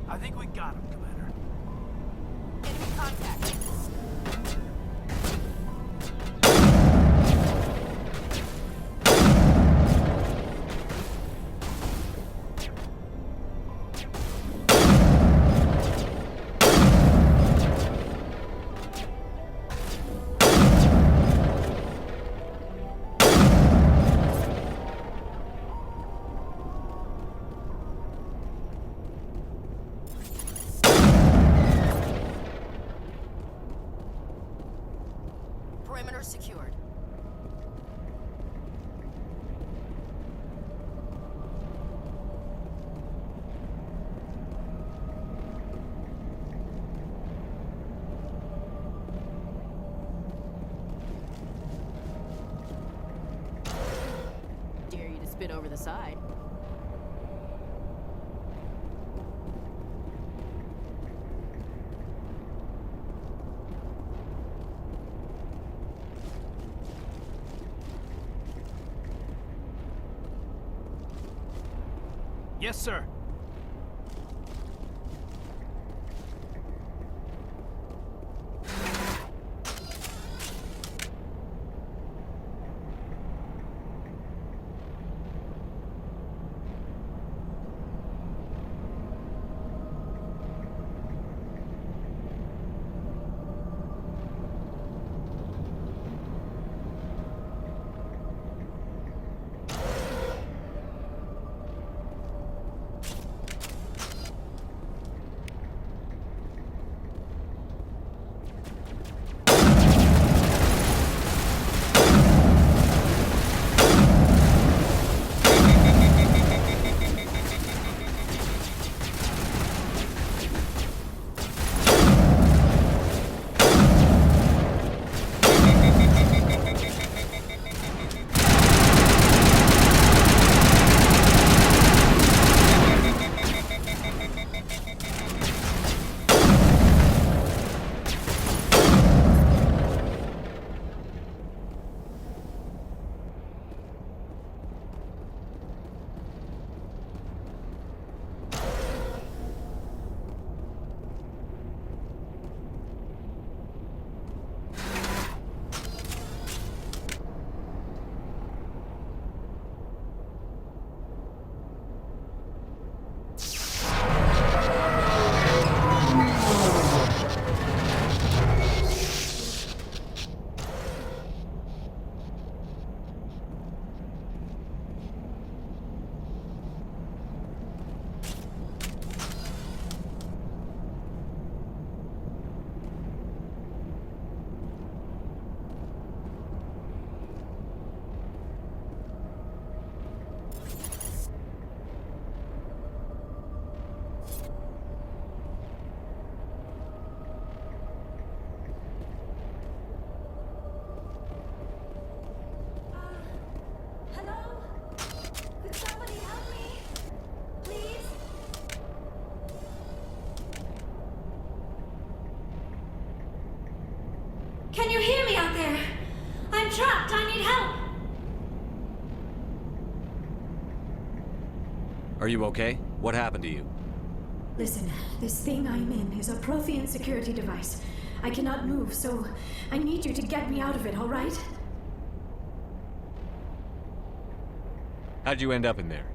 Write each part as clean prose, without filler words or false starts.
I think we got him, Commander. Enemy contact. Perimeter secured. Dare you to spit over the side. Yes, sir. Can you hear me out there? I'm trapped. I need help. Are you okay? What happened to you? Listen, this thing I'm in is a Prothean security device. I cannot move, so I need you to get me out of it, all right? How'd you end up in there?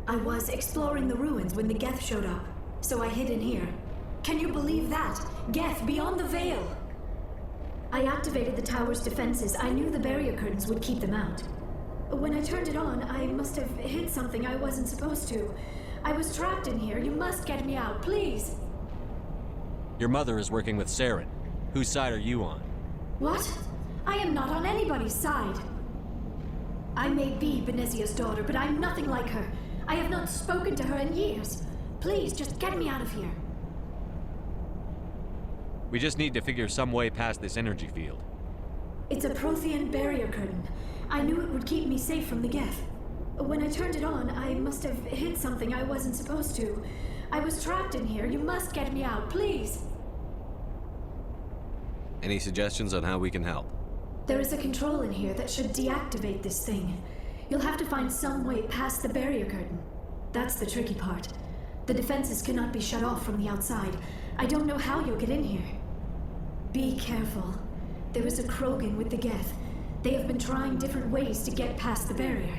I was exploring the ruins when the Geth showed up, so I hid in here. Can you believe that? Geth beyond the veil! I activated the tower's defenses. I knew the barrier curtains would keep them out. When I turned it on, I must have hit something I wasn't supposed to. I was trapped in here. You must get me out, please! Your mother is working with Saren. Whose side are you on? What? I am not on anybody's side. I may be Benezia's daughter, but I'm nothing like her. I have not spoken to her in years. Please, just get me out of here. We just need to figure some way past this energy field. It's a Prothean barrier curtain. I knew it would keep me safe from the Geth. When I turned it on, I must have hit something I wasn't supposed to. I was trapped in here. You must get me out, please. Any suggestions on how we can help? There is a control in here that should deactivate this thing. You'll have to find some way past the barrier curtain. That's the tricky part. The defenses cannot be shut off from the outside. I don't know how you'll get in here. Be careful. There is a Krogan with the Geth. They have been trying different ways to get past the barrier.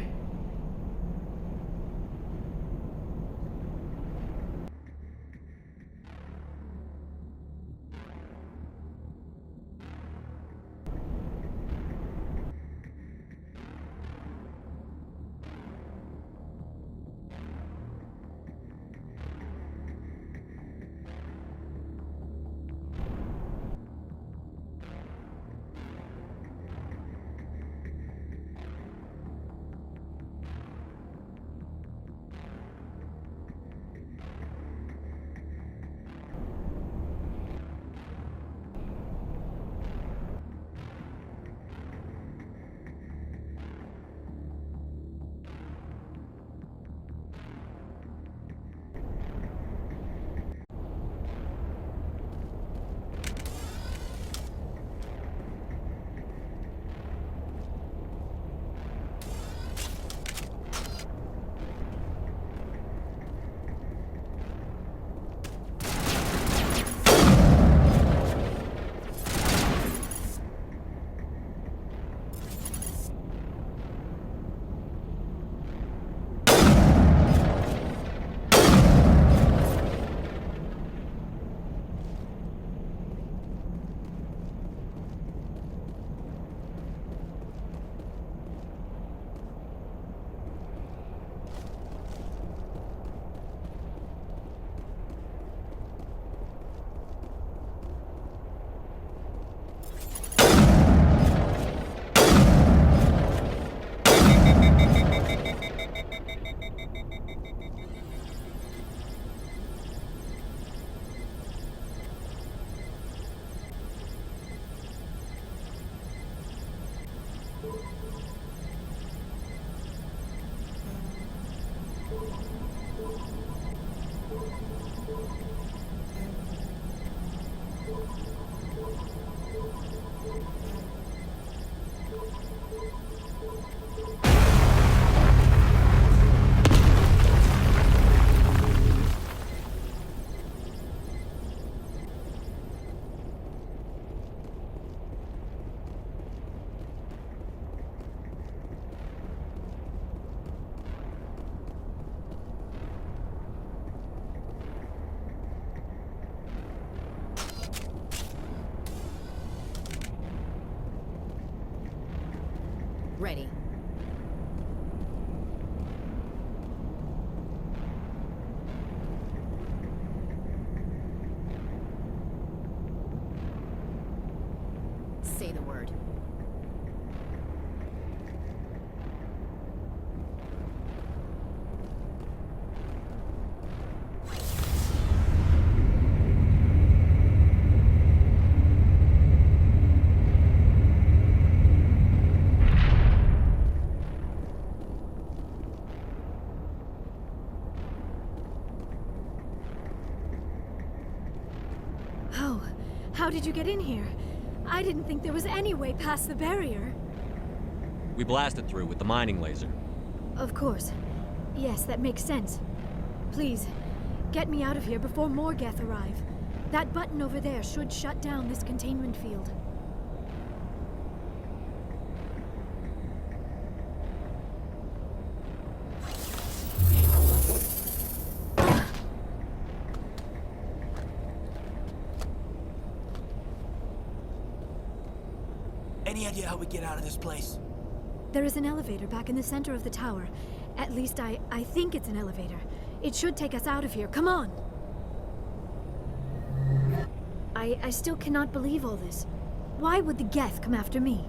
Ready. Say the word. How did you get in here? I didn't think there was any way past the barrier. We blasted through with the mining laser. Of course. Yes, that makes sense. Please, get me out of here before more Geth arrive. That button over there should shut down this containment field. Any idea how we get out of this place? There is an elevator back in the center of the tower. At least I think it's an elevator. It should take us out of here. Come on! I still cannot believe all this. Why would the Geth come after me?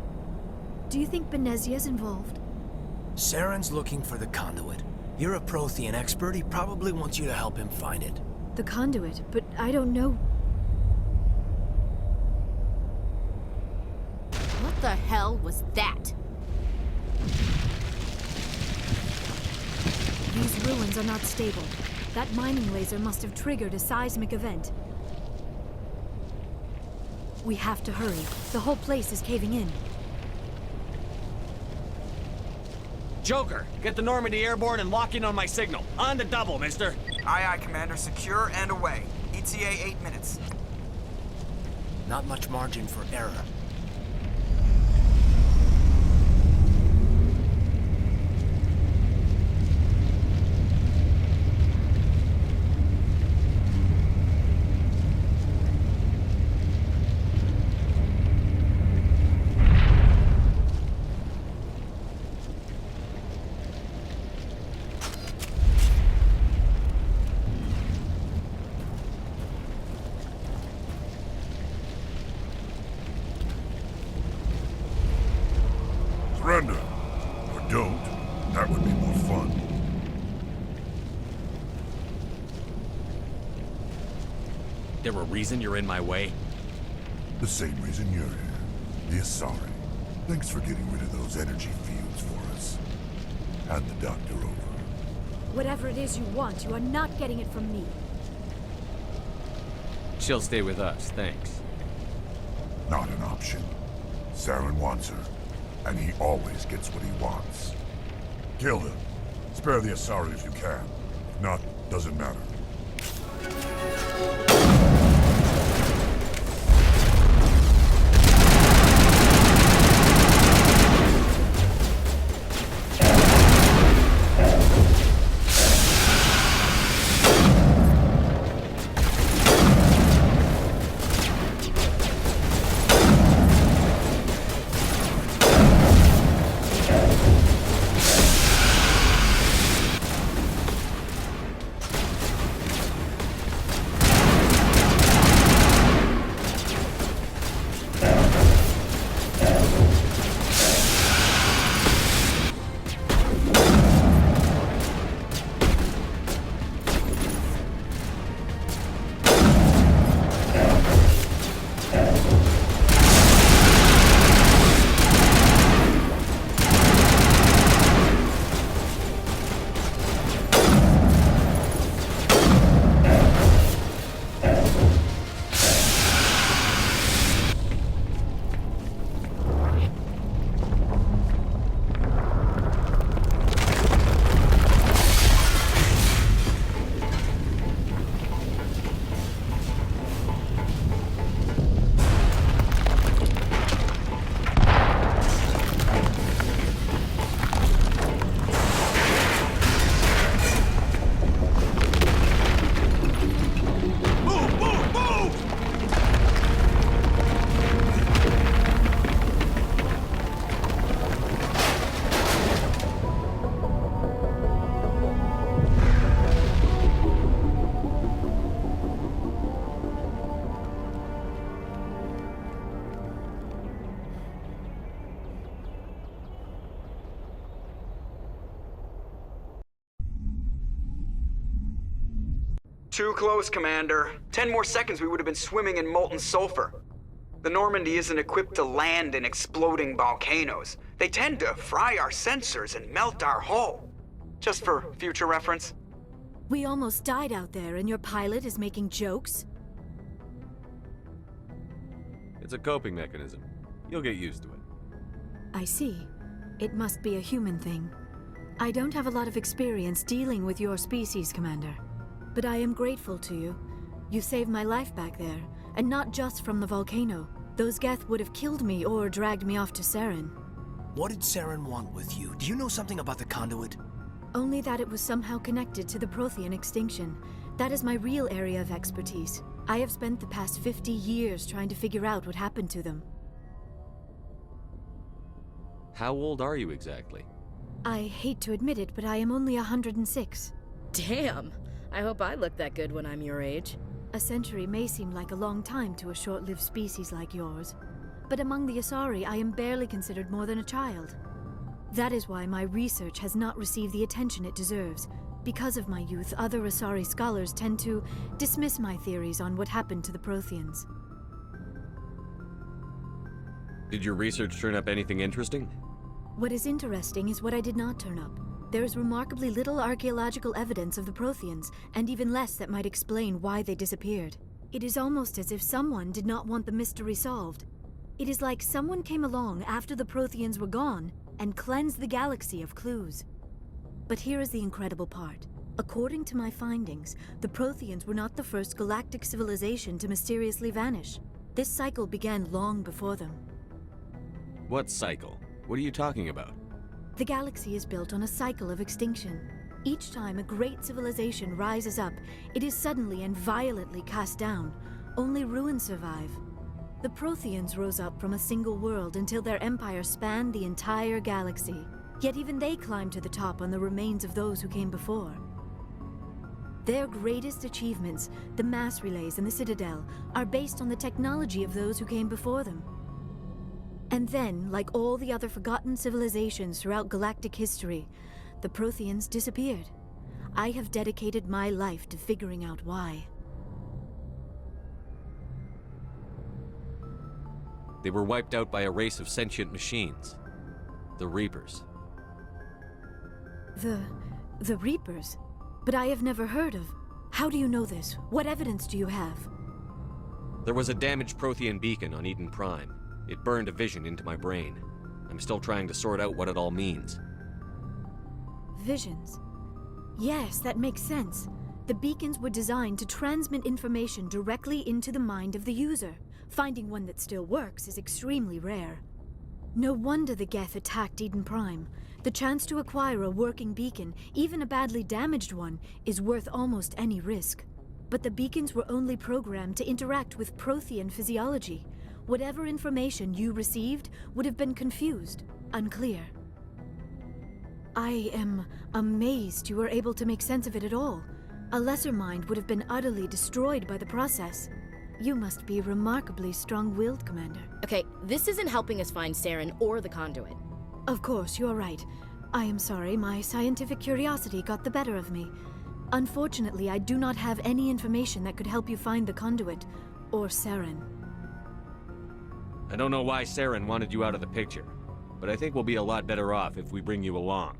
Do you think Benezia's involved? Saren's looking for the conduit. You're a Prothean expert. He probably wants you to help him find it. The conduit, but I don't know. What the hell was that? These ruins are not stable. That mining laser must have triggered a seismic event. We have to hurry. The whole place is caving in. Joker, get the Normandy airborne and lock in on my signal. On the double, mister. Aye, aye, Commander. Secure and away. ETA 8 minutes. Not much margin for error. Surrender. Or don't. That would be more fun. There a reason you're in my way? The same reason you're here. The Asari. Thanks for getting rid of those energy fields for us. Hand the doctor over. Whatever it is you want, you are not getting it from me. She'll stay with us, thanks. Not an option. Saren wants her. And he always gets what he wants. Kill him. Spare the Asari if you can. If not, doesn't matter. Too close, Commander. 10 more seconds we would have been swimming in molten sulfur. The Normandy isn't equipped to land in exploding volcanoes. They tend to fry our sensors and melt our hull. Just for future reference. We almost died out there, and your pilot is making jokes? It's a coping mechanism. You'll get used to it. I see. It must be a human thing. I don't have a lot of experience dealing with your species, Commander. But I am grateful to you. You saved my life back there, and not just from the volcano. Those Geth would have killed me or dragged me off to Saren. What did Saren want with you? Do you know something about the conduit? Only that it was somehow connected to the Prothean extinction. That is my real area of expertise. I have spent the past 50 years trying to figure out what happened to them. How old are you exactly? I hate to admit it, but I am only 106. Damn! I hope I look that good when I'm your age. A century may seem like a long time to a short-lived species like yours, but among the Asari, I am barely considered more than a child. That is why my research has not received the attention it deserves. Because of my youth, other Asari scholars tend to dismiss my theories on what happened to the Protheans. Did your research turn up anything interesting? What is interesting is what I did not turn up. There is remarkably little archaeological evidence of the Protheans, and even less that might explain why they disappeared. It is almost as if someone did not want the mystery solved. It is like someone came along after the Protheans were gone and cleansed the galaxy of clues. But here is the incredible part. According to my findings, the Protheans were not the first galactic civilization to mysteriously vanish. This cycle began long before them. What cycle? What are you talking about? The galaxy is built on a cycle of extinction. Each time a great civilization rises up, it is suddenly and violently cast down. Only ruins survive. The Protheans rose up from a single world until their empire spanned the entire galaxy. Yet even they climbed to the top on the remains of those who came before. Their greatest achievements, the mass relays and the Citadel, are based on the technology of those who came before them. And then, like all the other forgotten civilizations throughout galactic history, the Protheans disappeared. I have dedicated my life to figuring out why. They were wiped out by a race of sentient machines. The Reapers. The Reapers? But I have never heard of. How do you know this? What evidence do you have? There was a damaged Prothean beacon on Eden Prime. It burned a vision into my brain. I'm still trying to sort out what it all means. Visions. Yes, that makes sense. The beacons were designed to transmit information directly into the mind of the user. Finding one that still works is extremely rare. No wonder the Geth attacked Eden Prime. The chance to acquire a working beacon, even a badly damaged one, is worth almost any risk. But the beacons were only programmed to interact with Prothean physiology. Whatever information you received would have been confused, unclear. I am amazed you were able to make sense of it at all. A lesser mind would have been utterly destroyed by the process. You must be remarkably strong-willed, Commander. Okay, this isn't helping us find Saren or the conduit. Of course, you're right. I am sorry, my scientific curiosity got the better of me. Unfortunately, I do not have any information that could help you find the conduit, or Saren. I don't know why Saren wanted you out of the picture, but I think we'll be a lot better off if we bring you along.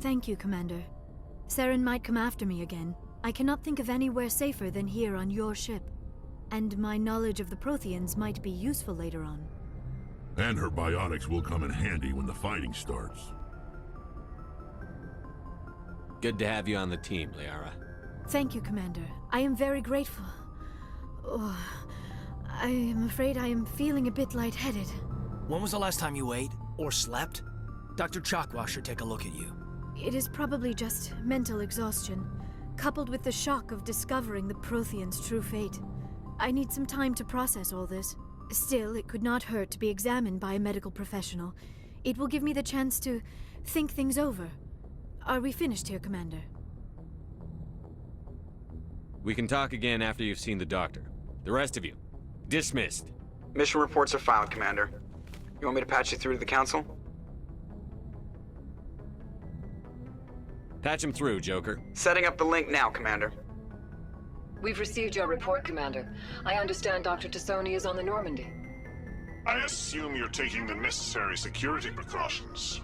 Thank you, Commander. Saren might come after me again. I cannot think of anywhere safer than here on your ship. And my knowledge of the Protheans might be useful later on. And her biotics will come in handy when the fighting starts. Good to have you on the team, Liara. Thank you, Commander. I am very grateful. Oh, I am afraid I am feeling a bit lightheaded. When was the last time you ate or slept? Dr. Chakwa should take a look at you. It is probably just mental exhaustion, coupled with the shock of discovering the Protheans' true fate. I need some time to process all this. Still, it could not hurt to be examined by a medical professional. It will give me the chance to think things over. Are we finished here, Commander? We can talk again after you've seen the doctor. The rest of you, dismissed. Mission reports are filed, Commander. You want me to patch you through to the Council? Patch him through, Joker. Setting up the link now, Commander. We've received your report, Commander. I understand Dr. Tassoni is on the Normandy. I assume you're taking the necessary security precautions.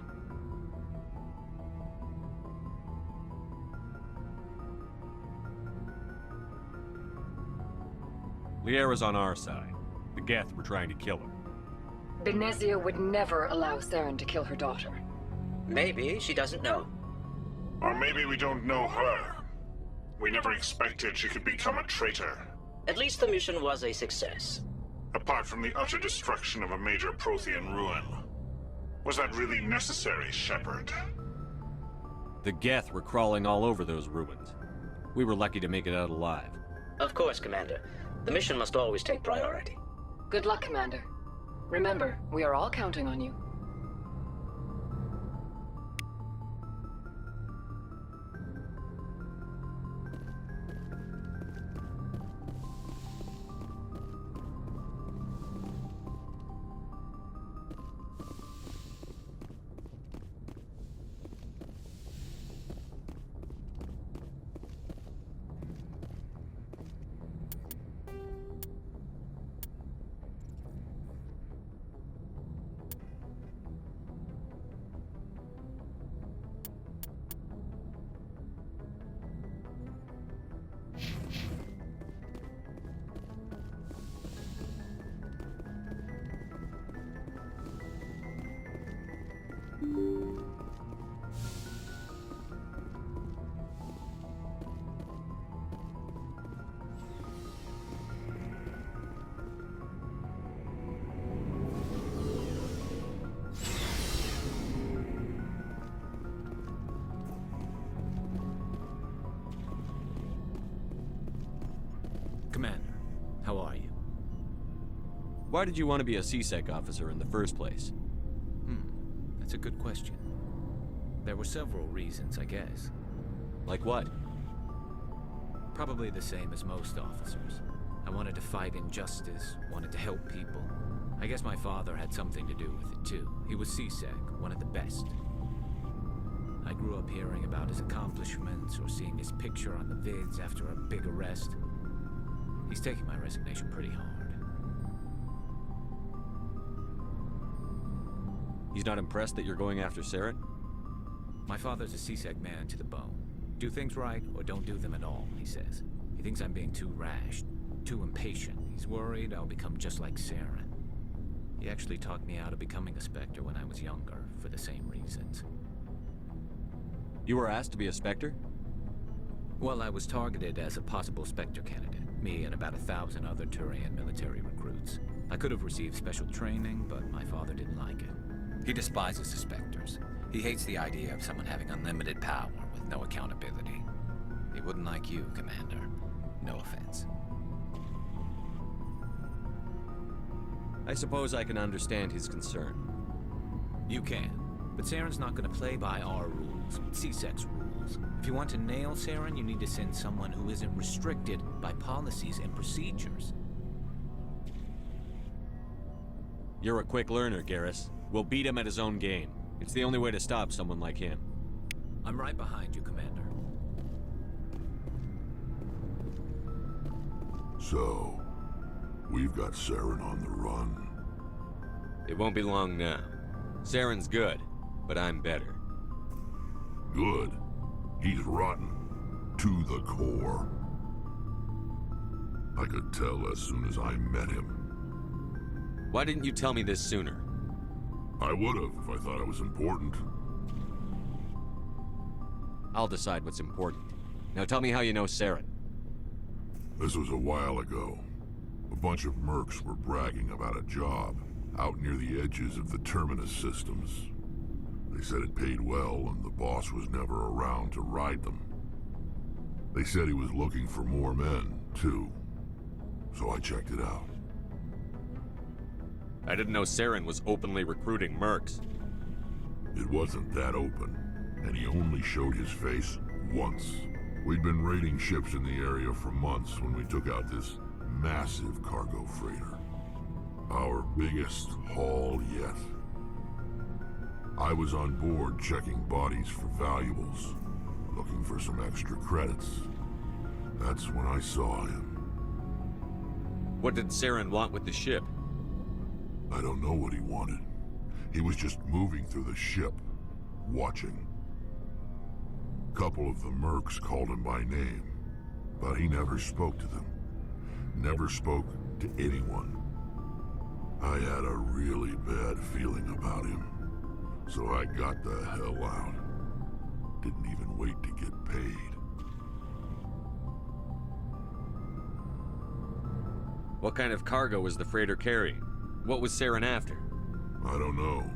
Liara's on our side. The Geth were trying to kill her. Benezia would never allow Saren to kill her daughter. Maybe she doesn't know. Or maybe we don't know her. We never expected she could become a traitor. At least the mission was a success. Apart from the utter destruction of a major Prothean ruin. Was that really necessary, Shepard? The Geth were crawling all over those ruins. We were lucky to make it out alive. Of course, Commander. The mission must always take priority. Good luck, Commander. Remember, we are all counting on you. Why did you want to be a CSEC officer in the first place? That's a good question. There were several reasons, I guess. Like what? Probably the same as most officers. I wanted to fight injustice, wanted to help people. I guess my father had something to do with it too. He was CSEC, one of the best. I grew up hearing about his accomplishments or seeing his picture on the vids after a big arrest. He's taking my resignation pretty hard. He's not impressed that you're going after Saren? My father's a CSEC man to the bone. Do things right or don't do them at all, he says. He thinks I'm being too rash, too impatient. He's worried I'll become just like Saren. He actually talked me out of becoming a Spectre when I was younger, for the same reasons. You were asked to be a Spectre? Well, I was targeted as a possible Spectre candidate. Me and about 1,000 other Turian military recruits. I could have received special training, but my father didn't like it. He despises the Spectres. He hates the idea of someone having unlimited power with no accountability. He wouldn't like you, Commander. No offense. I suppose I can understand his concern. You can. But Saren's not going to play by our rules, CSEC's rules. If you want to nail Saren, you need to send someone who isn't restricted by policies and procedures. You're a quick learner, Garrus. We'll beat him at his own game. It's the only way to stop someone like him. I'm right behind you, Commander. So, we've got Saren on the run. It won't be long now. Saren's good, but I'm better. Good. He's rotten. To the core. I could tell as soon as I met him. Why didn't you tell me this sooner? I would have if I thought it was important. I'll decide what's important. Now tell me how you know Saren. This was a while ago. A bunch of mercs were bragging about a job out near the edges of the Terminus systems. They said it paid well and the boss was never around to ride them. They said he was looking for more men, too. So I checked it out. I didn't know Saren was openly recruiting mercs. It wasn't that open, and he only showed his face once. We'd been raiding ships in the area for months when we took out this massive cargo freighter. Our biggest haul yet. I was on board checking bodies for valuables, looking for some extra credits. That's when I saw him. What did Saren want with the ship? I don't know what he wanted. He was just moving through the ship, watching. A couple of the mercs called him by name, but he never spoke to them. Never spoke to anyone. I had a really bad feeling about him, so I got the hell out. Didn't even wait to get paid. What kind of cargo was the freighter carrying? What was Saren after? I don't know.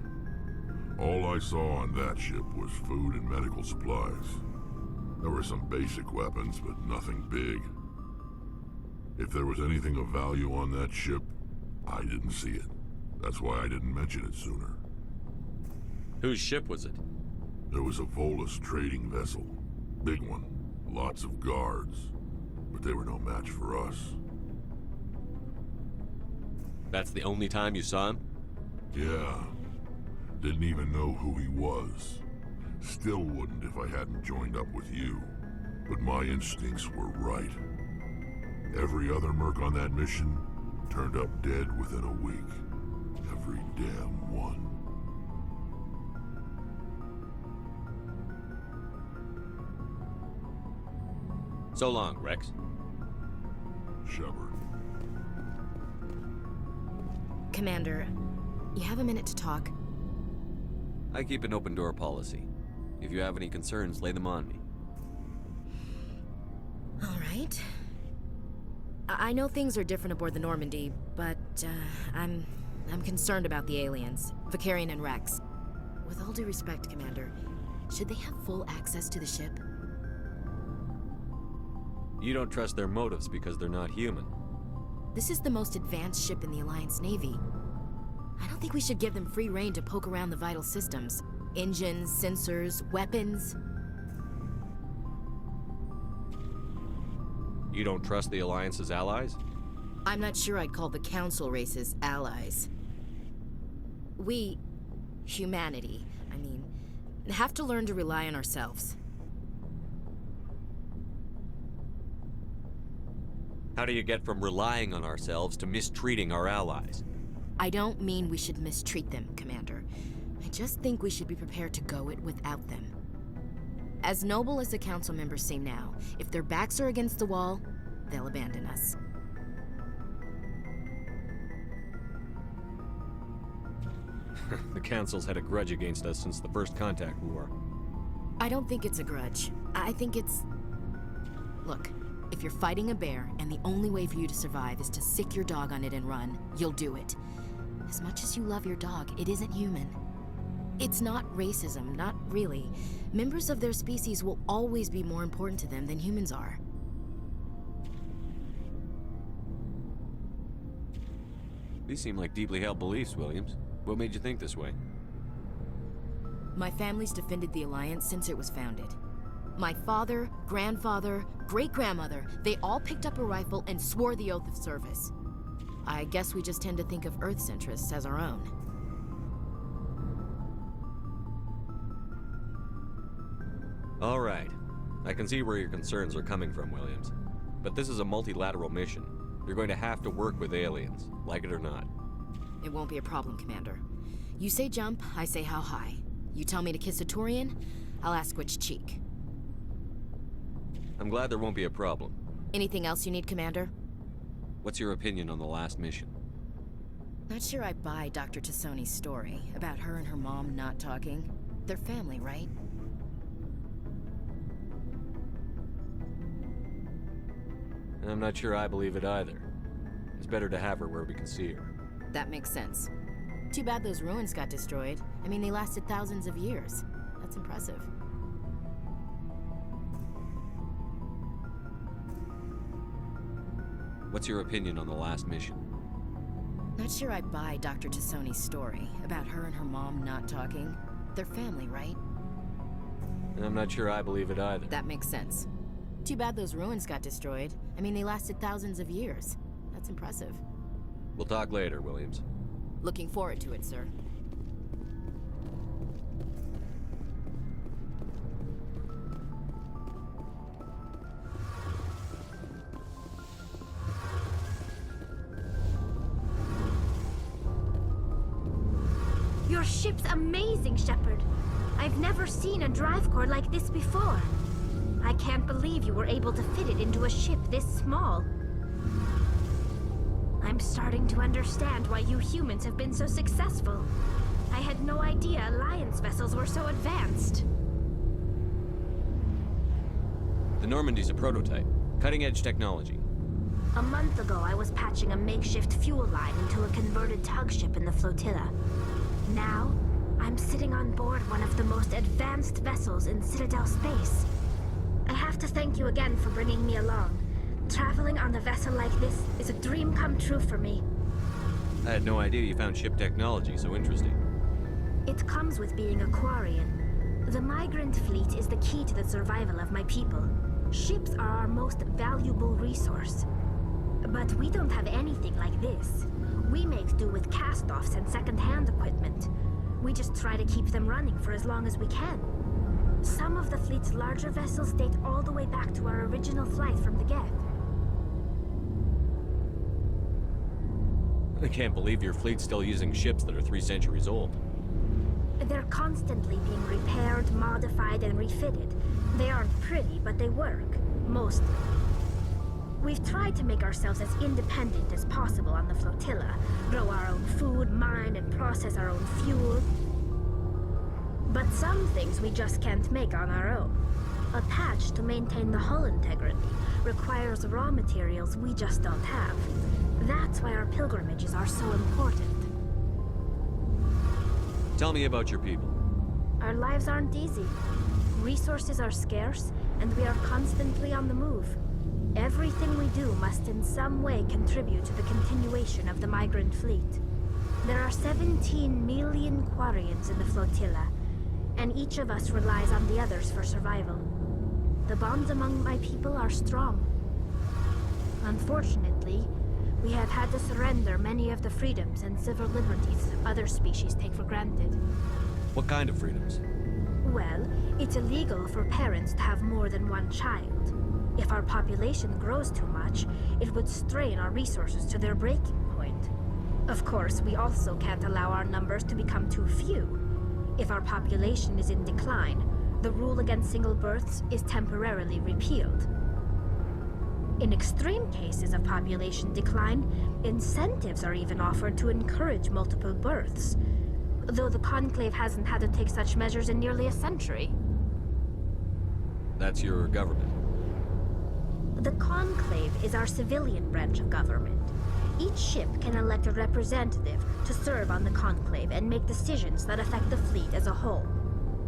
All I saw on that ship was food and medical supplies. There were some basic weapons, but nothing big. If there was anything of value on that ship, I didn't see it. That's why I didn't mention it sooner. Whose ship was it? There was a Volus trading vessel. Big one. Lots of guards. But they were no match for us. That's the only time you saw him? Yeah. Didn't even know who he was. Still wouldn't if I hadn't joined up with you. But my instincts were right. Every other merc on that mission turned up dead within a week. Every damn one. So long, Rex. Shepard. Commander, you have a minute to talk? I keep an open door policy. If you have any concerns, lay them on me. All right. I know things are different aboard the Normandy, but I'm concerned about the aliens, Vakarian and Rex. With all due respect, Commander, should they have full access to the ship? You don't trust their motives because they're not human. This is the most advanced ship in the Alliance Navy. I don't think we should give them free rein to poke around the vital systems. Engines, sensors, weapons. You don't trust the Alliance's allies? I'm not sure I'd call the Council races allies. We, humanity, have to learn to rely on ourselves. How do you get from relying on ourselves to mistreating our allies? I don't mean we should mistreat them, Commander. I just think we should be prepared to go it without them. As noble as the Council members seem now, if their backs are against the wall, they'll abandon us. The Council's had a grudge against us since the First Contact War. I don't think it's a grudge. I think it's... Look, if you're fighting a bear and the only way for you to survive is to sick your dog on it and run, you'll do it. As much as you love your dog, it isn't human. It's not racism, not really. Members of their species will always be more important to them than humans are. These seem like deeply held beliefs, Williams. What made you think this way? My family's defended the Alliance since it was founded. My father, grandfather, great-grandmother, they all picked up a rifle and swore the oath of service. I guess we just tend to think of Earth's interests as our own. All right. I can see where your concerns are coming from, Williams. But this is a multilateral mission. You're going to have to work with aliens, like it or not. It won't be a problem, Commander. You say jump, I say how high. You tell me to kiss a Turian, I'll ask which cheek. I'm glad there won't be a problem. Anything else you need, Commander? What's your opinion on the last mission? Not sure I buy Dr. Tassoni's story about her and her mom not talking. They're family, right? I'm not sure I believe it either. It's better to have her where we can see her. That makes sense. Too bad those ruins got destroyed. I mean, they lasted thousands of years. That's impressive. What's your opinion on the last mission? Not sure I buy Dr. Tassoni's story about her and her mom not talking. They're family, right? I'm not sure I believe it either. That makes sense. Too bad those ruins got destroyed. I mean, they lasted thousands of years. That's impressive. We'll talk later, Williams. Looking forward to it, sir. Your ship's amazing, Shepard. I've never seen a drive core like this before. I can't believe you were able to fit it into a ship this small. I'm starting to understand why you humans have been so successful. I had no idea Alliance vessels were so advanced. The Normandy's a prototype. Cutting-edge technology. A month ago, I was patching a makeshift fuel line into a converted tug ship in the flotilla. Now, I'm sitting on board one of the most advanced vessels in Citadel space. I have to thank you again for bringing me along. Traveling on a vessel like this is a dream come true for me. I had no idea you found ship technology so interesting. It comes with being a Quarian. The migrant fleet is the key to the survival of my people. Ships are our most valuable resource. But we don't have anything like this. We make do with cast-offs and second-hand equipment. We just try to keep them running for as long as we can. Some of the fleet's larger vessels date all the way back to our original flight from the Geth. I can't believe your fleet's still using ships that are 3 centuries old. They're constantly being repaired, modified, and refitted. They aren't pretty, but they work. Mostly. We've tried to make ourselves as independent as possible on the flotilla. Grow our own food, mine, and process our own fuel. But some things we just can't make on our own. A patch to maintain the hull integrity requires raw materials we just don't have. That's why our pilgrimages are so important. Tell me about your people. Our lives aren't easy. Resources are scarce, and we are constantly on the move. Everything we do must in some way contribute to the continuation of the migrant fleet. There are 17 million Quarians in the flotilla, and each of us relies on the others for survival. The bonds among my people are strong. Unfortunately, we have had to surrender many of the freedoms and civil liberties other species take for granted. What kind of freedoms? Well, it's illegal for parents to have more than one child. If our population grows too much, it would strain our resources to their breaking point. Of course, we also can't allow our numbers to become too few. If our population is in decline, the rule against single births is temporarily repealed. In extreme cases of population decline, incentives are even offered to encourage multiple births, though the Conclave hasn't had to take such measures in nearly a century. That's your government. The Conclave is our civilian branch of government. Each ship can elect a representative to serve on the Conclave and make decisions that affect the fleet as a whole.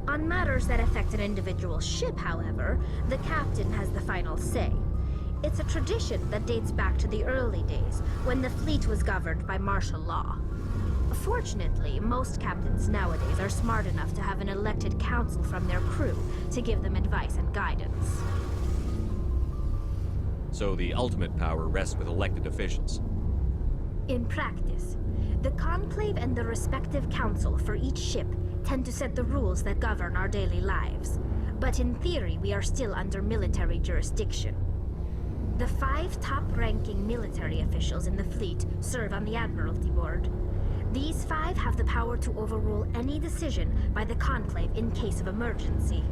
On matters that affect an individual ship, however, the captain has the final say. It's a tradition that dates back to the early days, when the fleet was governed by martial law. Fortunately, most captains nowadays are smart enough to have an elected council from their crew to give them advice and guidance. So the ultimate power rests with elected officials. In practice, the Conclave and the respective council for each ship tend to set the rules that govern our daily lives. But in theory, we are still under military jurisdiction. The 5 top-ranking military officials in the fleet serve on the Admiralty Board. These 5 have the power to overrule any decision by the Conclave in case of emergency.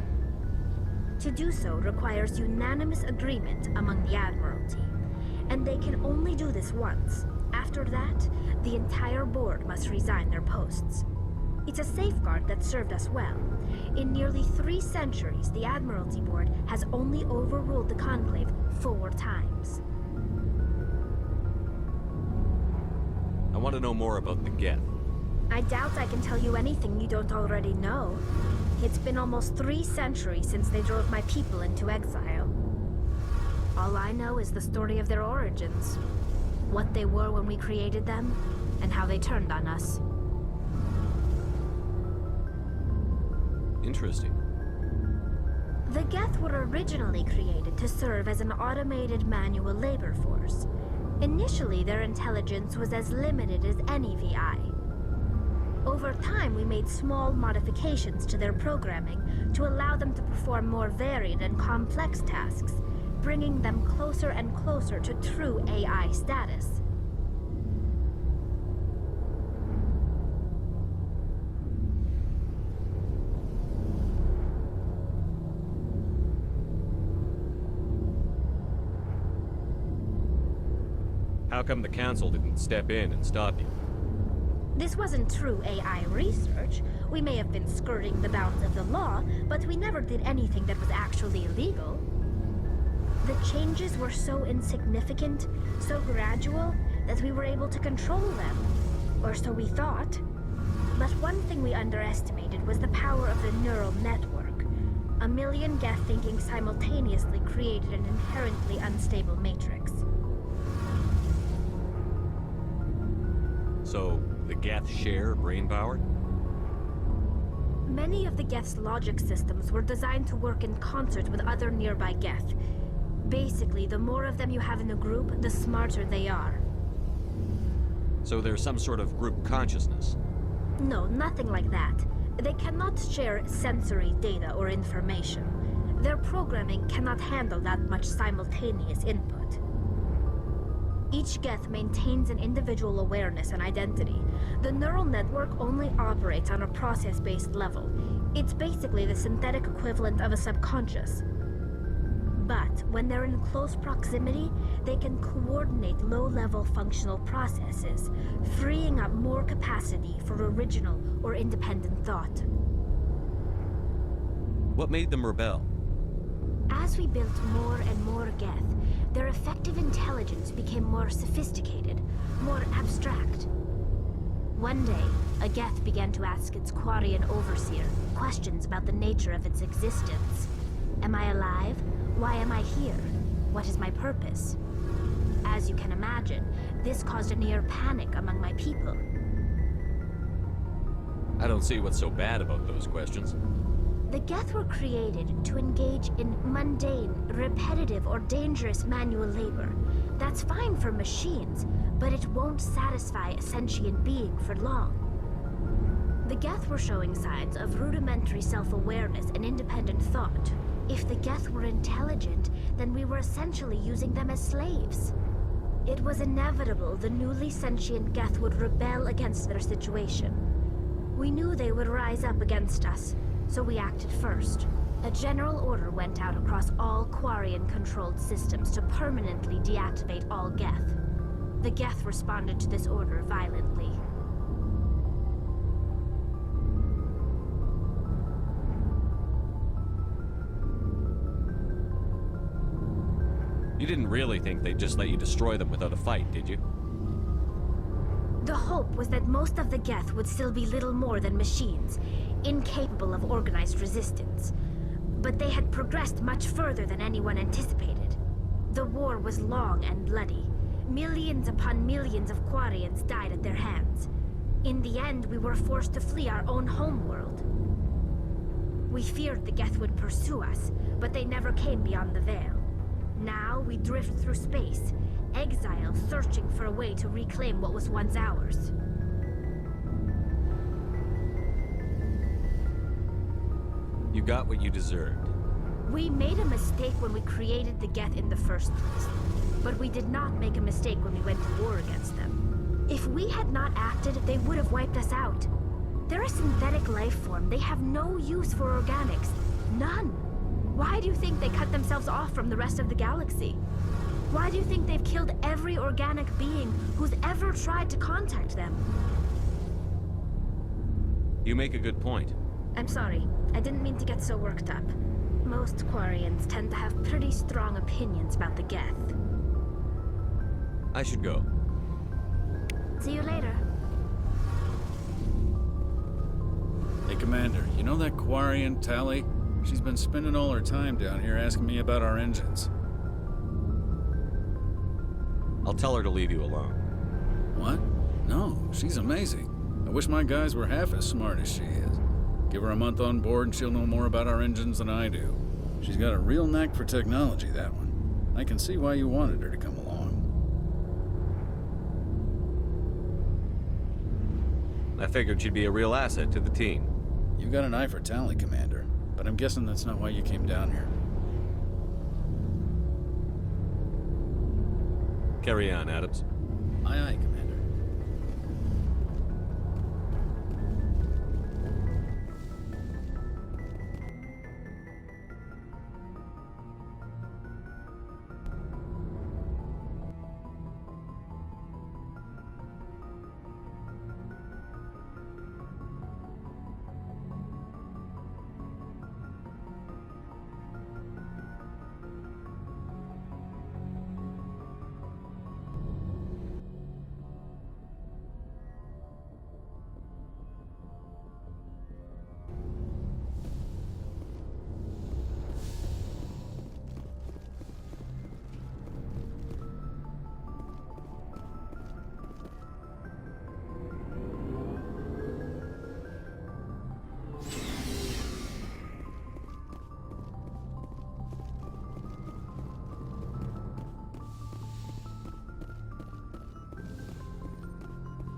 To do so requires unanimous agreement among the Admiralty, and they can only do this once. After that, the entire board must resign their posts. It's a safeguard that served us well. In nearly 3 centuries, the Admiralty Board has only overruled the Conclave 4 times. I want to know more about the Geth. I doubt I can tell you anything you don't already know. It's been almost 3 centuries since they drove my people into exile. All I know is the story of their origins, what they were when we created them, and how they turned on us. Interesting. The Geth were originally created to serve as an automated manual labor force. Initially, their intelligence was as limited as any VI. Over time, we made small modifications to their programming to allow them to perform more varied and complex tasks, bringing them closer and closer to true AI status. How come the Council didn't step in and stop you? This wasn't true AI research. We may have been skirting the bounds of the law, but we never did anything that was actually illegal. The changes were so insignificant, so gradual, that we were able to control them. Or so we thought. But one thing we underestimated was the power of the neural network. A million Geth thinking simultaneously created an inherently unstable matrix. So, the Geth share brain power? Many of the Geth's logic systems were designed to work in concert with other nearby Geth. Basically, the more of them you have in a group, the smarter they are. So there's some sort of group consciousness? No, nothing like that. They cannot share sensory data or information. Their programming cannot handle that much simultaneous input. Each Geth maintains an individual awareness and identity. The neural network only operates on a process-based level. It's basically the synthetic equivalent of a subconscious. But when they're in close proximity, they can coordinate low-level functional processes, freeing up more capacity for original or independent thought. What made them rebel? As we built more and more Geth, their effective intelligence became more sophisticated, more abstract. One day, a Geth began to ask its Quarian overseer questions about the nature of its existence. Am I alive? Why am I here? what is my purpose? As you can imagine, this caused a near panic among my people. I don't see what's so bad about those questions. The Geth were created to engage in mundane, repetitive, or dangerous manual labor. That's fine for machines, but it won't satisfy a sentient being for long. The Geth were showing signs of rudimentary self-awareness and independent thought. If the Geth were intelligent, then we were essentially using them as slaves. It was inevitable the newly sentient Geth would rebel against their situation. We knew they would rise up against us, so we acted first. A general order went out across all Quarian-controlled systems to permanently deactivate all Geth. The Geth responded to this order violently. You didn't really think they'd just let you destroy them without a fight, did you? The hope was that most of the Geth would still be little more than machines, incapable of organized resistance. But they had progressed much further than anyone anticipated. The war was long and bloody. Millions upon millions of Quarians died at their hands. In the end, we were forced to flee our own homeworld. We feared the Geth would pursue us, but they never came beyond the Veil. Now we drift through space, exile searching for a way to reclaim what was once ours. You got what you deserved. We made a mistake when we created the Geth in the first place, but we did not make a mistake when we went to war against them. If we had not acted, they would have wiped us out. They're a synthetic life form. They have no use for organics. None. Why do you think they cut themselves off from the rest of the galaxy? Why do you think they've killed every organic being who's ever tried to contact them? You make a good point. I'm sorry. I didn't mean to get so worked up. Most Quarians tend to have pretty strong opinions about the Geth. I should go. See you later. Hey, Commander, you know that Quarian, Tali? She's been spending all her time down here asking me about our engines. I'll tell her to leave you alone. What? No, she's amazing. I wish my guys were half as smart as she is. Give her a month on board and she'll know more about our engines than I do. She's got a real knack for technology, that one. I can see why you wanted her to come along. I figured she'd be a real asset to the team. You got an eye for Tali, Commander, but I'm guessing that's not why you came down here. Carry on, Adams. Aye, aye, Commander.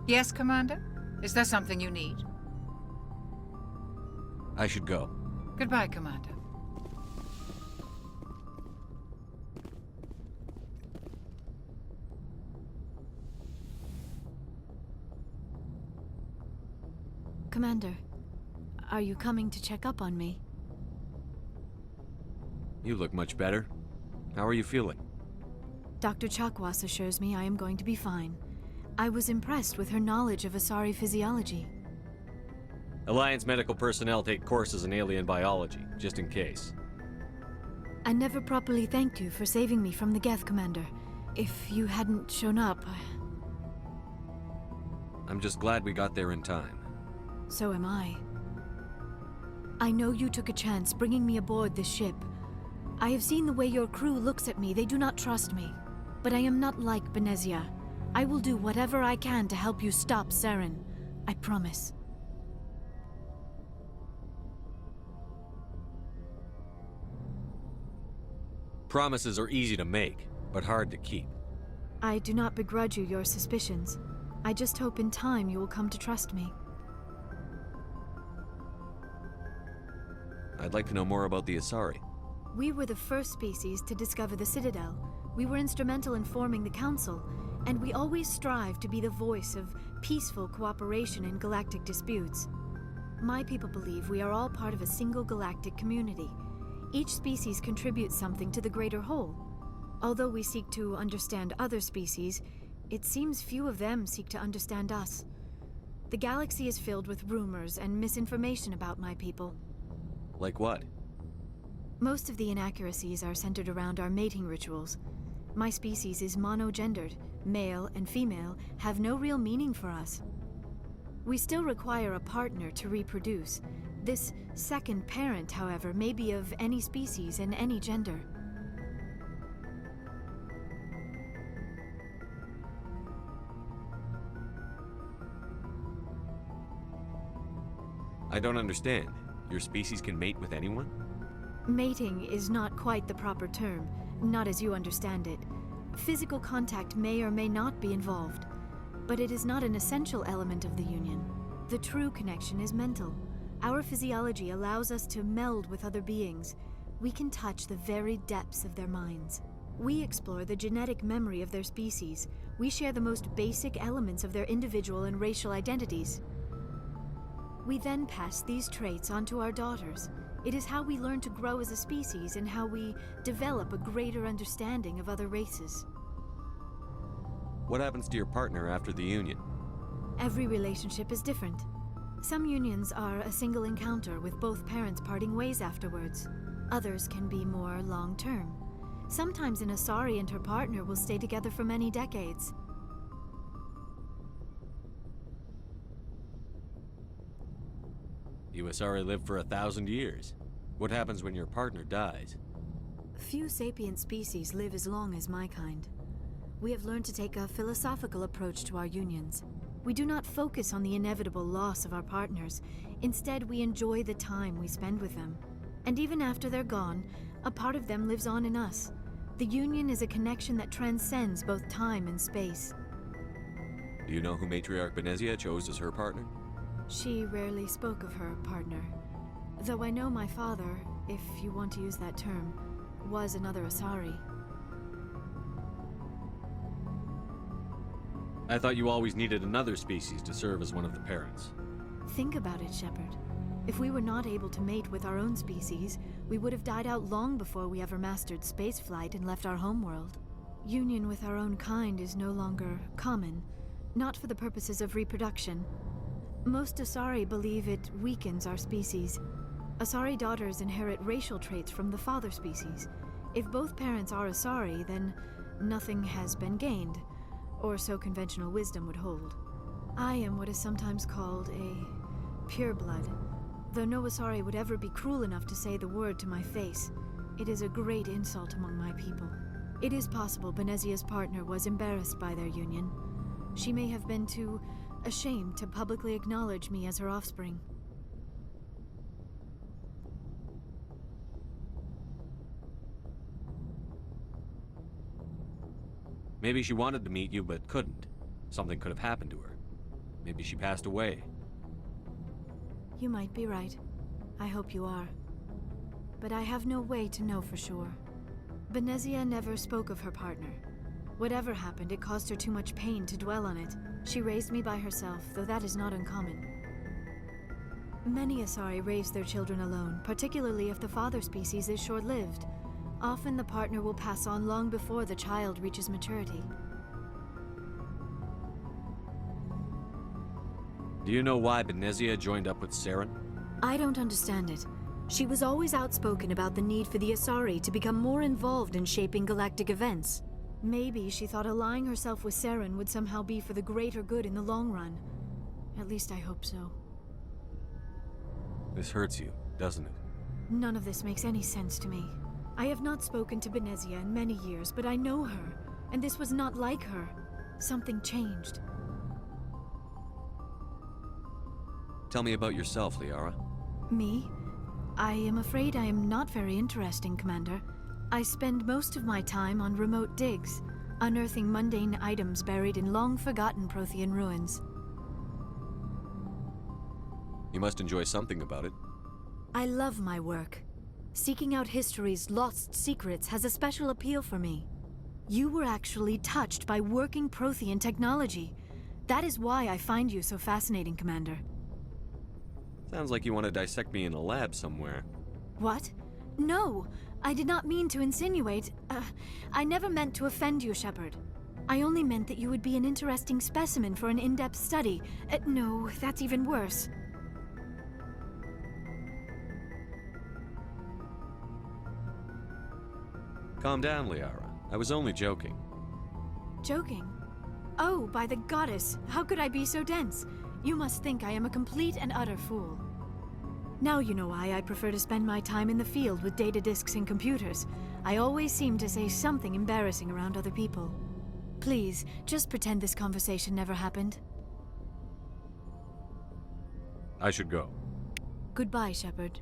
Yes, Commander? Is there something you need? I should go. Goodbye, Commander. Commander, are you coming to check up on me? You look much better. How are you feeling? Dr. Chakwas assures me I am going to be fine. I was impressed with her knowledge of Asari physiology. Alliance medical personnel take courses in alien biology, just in case. I never properly thanked you for saving me from the Geth, Commander. If you hadn't shown up, I'm just glad we got there in time. So am I. I know you took a chance bringing me aboard this ship. I have seen the way your crew looks at me. They do not trust me. But I am not like Benezia. I will do whatever I can to help you stop Saren. I promise. Promises are easy to make, but hard to keep. I do not begrudge you your suspicions. I just hope in time you will come to trust me. I'd like to know more about the Asari. We were the first species to discover the Citadel. We were instrumental in forming the Council, and we always strive to be the voice of peaceful cooperation in galactic disputes. My people believe we are all part of a single galactic community. Each species contributes something to the greater whole. Although we seek to understand other species, it seems few of them seek to understand us. The galaxy is filled with rumors and misinformation about my people. Like what? Most of the inaccuracies are centered around our mating rituals. My species is monogendered. Male and female have no real meaning for us. We still require a partner to reproduce. This second parent, however, may be of any species and any gender. I don't understand. Your species can mate with anyone? Mating is not quite the proper term, not as you understand it. Physical contact may or may not be involved, but it is not an essential element of the union. The true connection is mental. Our physiology allows us to meld with other beings. We can touch the very depths of their minds. We explore the genetic memory of their species. We share the most basic elements of their individual and racial identities. We then pass these traits on to our daughters. It is how we learn to grow as a species and how we develop a greater understanding of other races. What happens to your partner after the union? Every relationship is different. Some unions are a single encounter with both parents parting ways afterwards. Others can be more long-term. Sometimes an Asari and her partner will stay together for many decades. You Asari live for 1,000 years. What happens when your partner dies? Few sapient species live as long as my kind. We have learned to take a philosophical approach to our unions. We do not focus on the inevitable loss of our partners. Instead, we enjoy the time we spend with them. And even after they're gone, a part of them lives on in us. The union is a connection that transcends both time and space. Do you know who Matriarch Benezia chose as her partner? She rarely spoke of her partner. Though I know my father, if you want to use that term, was another Asari. I thought you always needed another species to serve as one of the parents. Think about it, Shepard. If we were not able to mate with our own species, we would have died out long before we ever mastered spaceflight and left our homeworld. Union with our own kind is no longer common, not for the purposes of reproduction. Most Asari believe it weakens our species. Asari daughters inherit racial traits from the father species. If both parents are Asari, then nothing has been gained, or so conventional wisdom would hold. I am what is sometimes called a pureblood. Though no Asari would ever be cruel enough to say the word to my face, it is a great insult among my people. It is possible Benezia's partner was embarrassed by their union. She may have been too ashamed to publicly acknowledge me as her offspring. Maybe she wanted to meet you but couldn't. Something could have happened to her. Maybe she passed away. You might be right. I hope you are. But I have no way to know for sure. Benezia never spoke of her partner. Whatever happened, it caused her too much pain to dwell on it. She raised me by herself, though that is not uncommon. Many Asari raise their children alone, particularly if the father species is short-lived. Often the partner will pass on long before the child reaches maturity. Do you know why Benezia joined up with Saren? I don't understand it. She was always outspoken about the need for the Asari to become more involved in shaping galactic events. Maybe she thought allying herself with Saren would somehow be for the greater good in the long run. At least I hope so. This hurts you, doesn't it? None of this makes any sense to me. I have not spoken to Benezia in many years, but I know her, and this was not like her. Something changed. Tell me about yourself, Liara. Me? I am afraid I am not very interesting, Commander. I spend most of my time on remote digs, unearthing mundane items buried in long-forgotten Prothean ruins. You must enjoy something about it. I love my work. Seeking out history's lost secrets has a special appeal for me. You were actually touched by working Prothean technology. That is why I find you so fascinating, Commander. Sounds like you want to dissect me in a lab somewhere. What? No! I did not mean to insinuate. I never meant to offend you, Shepard. I only meant that you would be an interesting specimen for an in-depth study. No, that's even worse. Calm down, Liara. I was only joking. Joking? Oh, by the goddess, how could I be so dense? You must think I am a complete and utter fool. Now you know why I prefer to spend my time in the field with data disks and computers. I always seem to say something embarrassing around other people. Please, just pretend this conversation never happened. I should go. Goodbye, Shepard.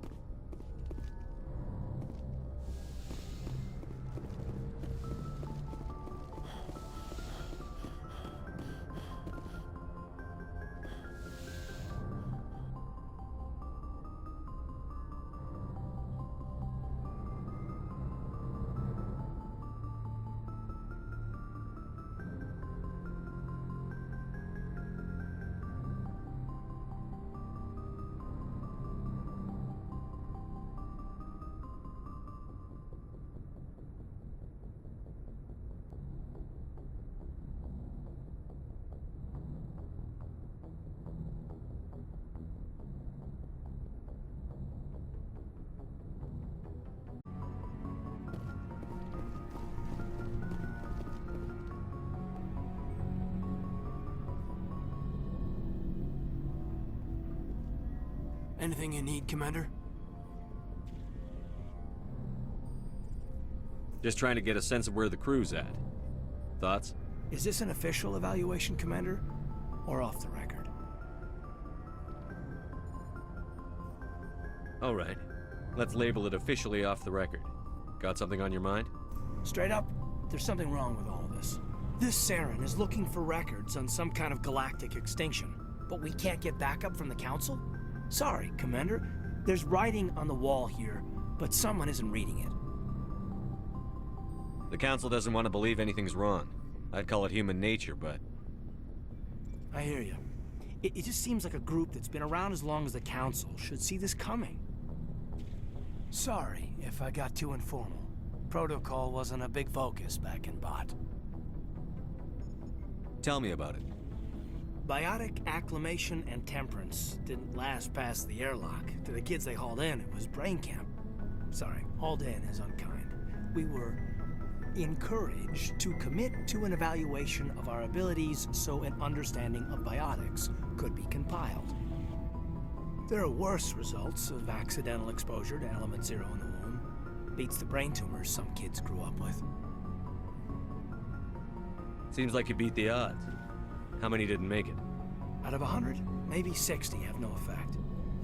Anything you need, Commander? Just trying to get a sense of where the crew's at. Thoughts? Is this an official evaluation, Commander? Or off the record? All right. Let's label it officially off the record. Got something on your mind? Straight up, there's something wrong with all of this. This Saren is looking for records on some kind of galactic extinction, but we can't get backup from the Council? Sorry, Commander. There's writing on the wall here, but someone isn't reading it. The Council doesn't want to believe anything's wrong. I'd call it human nature, but... I hear you. It just seems like a group that's been around as long as the Council should see this coming. Sorry if I got too informal. Protocol wasn't a big focus back in Bot. Tell me about it. Biotic acclimation and temperance didn't last past the airlock. To the kids they hauled in, it was brain camp. Sorry, hauled in is unkind. We were encouraged to commit to an evaluation of our abilities so an understanding of biotics could be compiled. There are worse results of accidental exposure to Element Zero in the womb. Beats the brain tumors some kids grew up with. Seems like you beat the odds. How many didn't make it? Out of 100, maybe 60 have no effect.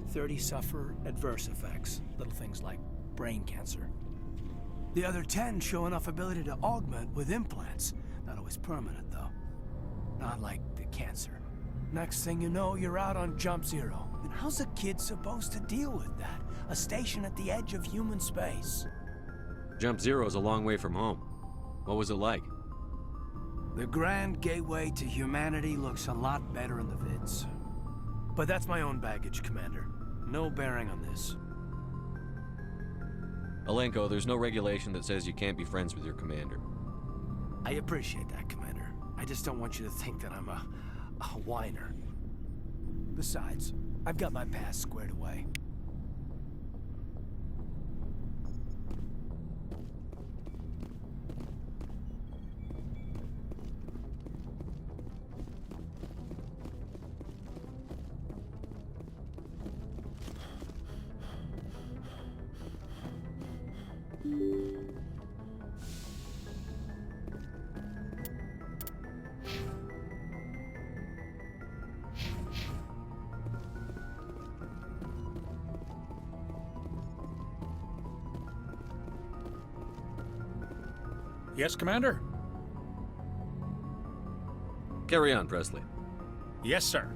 30 suffer adverse effects, little things like brain cancer. The other 10 show enough ability to augment with implants. Not always permanent, though. Not like the cancer. Next thing you know, you're out on Jump Zero. And how's a kid supposed to deal with that? A station at the edge of human space. Jump Zero's a long way from home. What was it like? The grand gateway to humanity looks a lot better in the vids. But that's my own baggage, Commander. No bearing on this. Alenko, there's no regulation that says you can't be friends with your commander. I appreciate that, Commander. I just don't want you to think that I'm a whiner. Besides, I've got my past squared away. Yes, Commander? Carry on, Presley. Yes, sir.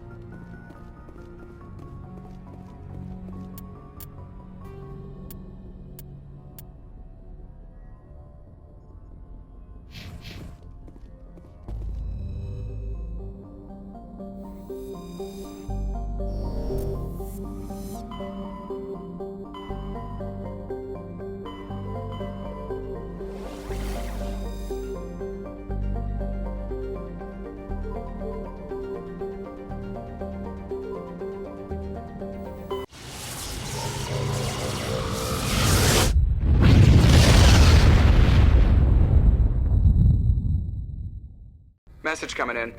Message coming in.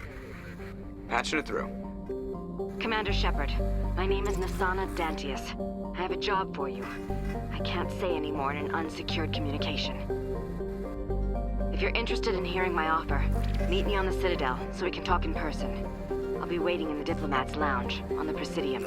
Patching it through. Commander Shepard, my name is Nasana Dantius. I have a job for you. I can't say any more in an unsecured communication. If you're interested in hearing my offer, meet me on the Citadel so we can talk in person. I'll be waiting in the Diplomat's Lounge on the Presidium.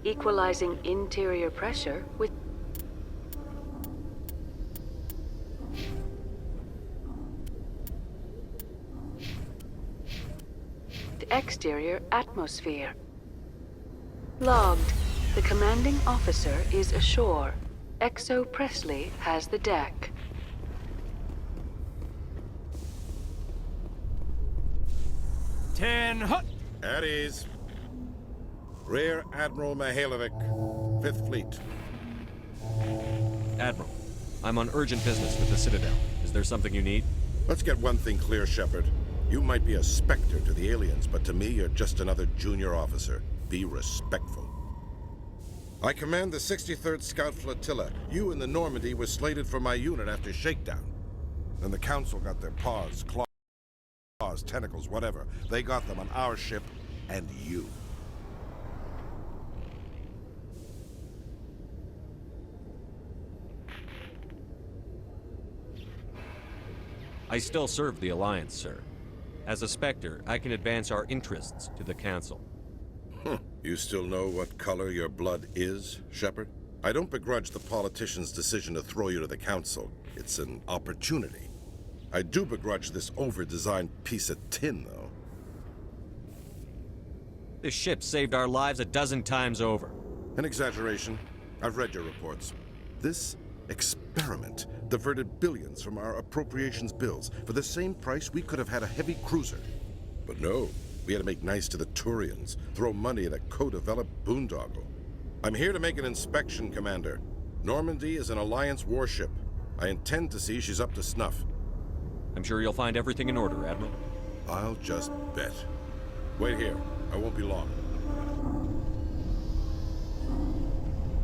Equalizing interior pressure with... the exterior atmosphere. Logged. The commanding officer is ashore. Exo Presley has the deck. 10 hut! At ease. Rear Admiral Mihailovic, 5th Fleet. Admiral, I'm on urgent business with the Citadel. Is there something you need? Let's get one thing clear, Shepard. You might be a Spectre to the aliens, but to me, you're just another junior officer. Be respectful. I command the 63rd Scout Flotilla. You and the Normandy were slated for my unit after shakedown. Then the Council got their paws, claws, tentacles, whatever. They got them on our ship, and you. I still serve the Alliance, sir. As a Spectre, I can advance our interests to the Council. You still know what color your blood is, Shepard? I don't begrudge the politician's decision to throw you to the Council. It's an opportunity. I do begrudge this over-designed piece of tin, though. This ship saved our lives a dozen times over. An exaggeration. I've read your reports. This experiment diverted billions from our appropriations bills. For the same price, we could have had a heavy cruiser. But no, we had to make nice to the Turians, throw money at a co-developed boondoggle. I'm here to make an inspection, Commander. Normandy is an Alliance warship. I intend to see she's up to snuff. I'm sure you'll find everything in order, Admiral. I'll just bet. Wait here. I won't be long.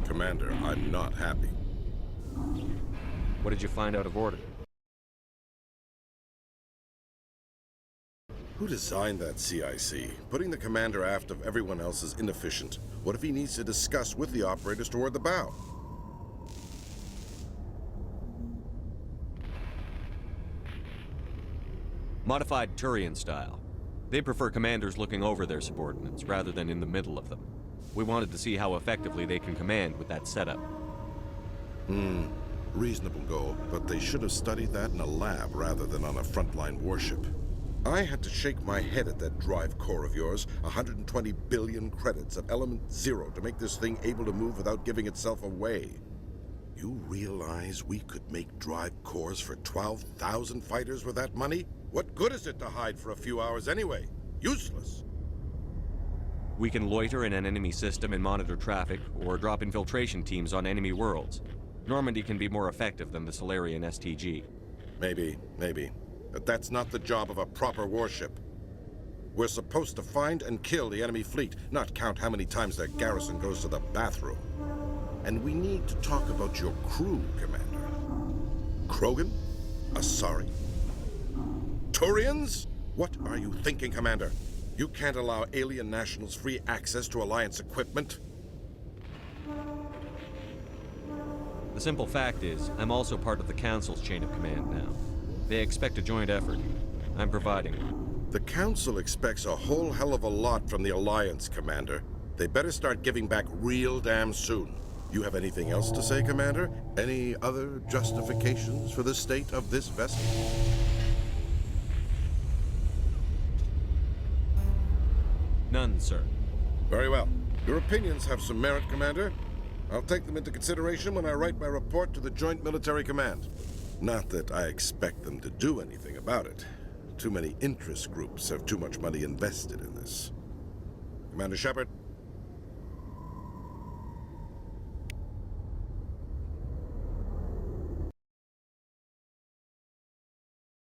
Commander, I'm not happy. What did you find out of order? Who designed that CIC? Putting the commander aft of everyone else is inefficient. What if he needs to discuss with the operators toward the bow? Modified Turian style. They prefer commanders looking over their subordinates rather than in the middle of them. We wanted to see how effectively they can command with that setup. Reasonable goal, but they should have studied that in a lab rather than on a frontline warship. I had to shake my head at that drive core of yours. 120 billion credits of element 0 to make this thing able to move without giving itself away. You realize we could make drive cores for 12,000 fighters with that money? What good is it to hide for a few hours anyway? Useless. We can loiter in an enemy system and monitor traffic, or drop infiltration teams on enemy worlds. Normandy can be more effective than the Solarian STG. Maybe. But that's not the job of a proper warship. We're supposed to find and kill the enemy fleet, not count how many times their garrison goes to the bathroom. And we need to talk about your crew, Commander. Krogan? Asari? Turians? What are you thinking, Commander? You can't allow alien nationals free access to Alliance equipment? The simple fact is, I'm also part of the Council's chain of command now. They expect a joint effort. I'm providing one. The Council expects a whole hell of a lot from the Alliance, Commander. They better start giving back real damn soon. You have anything else to say, Commander? Any other justifications for the state of this vessel? None, sir. Very well. Your opinions have some merit, Commander. I'll take them into consideration when I write my report to the Joint Military Command. Not that I expect them to do anything about it. Too many interest groups have too much money invested in this. Commander Shepard,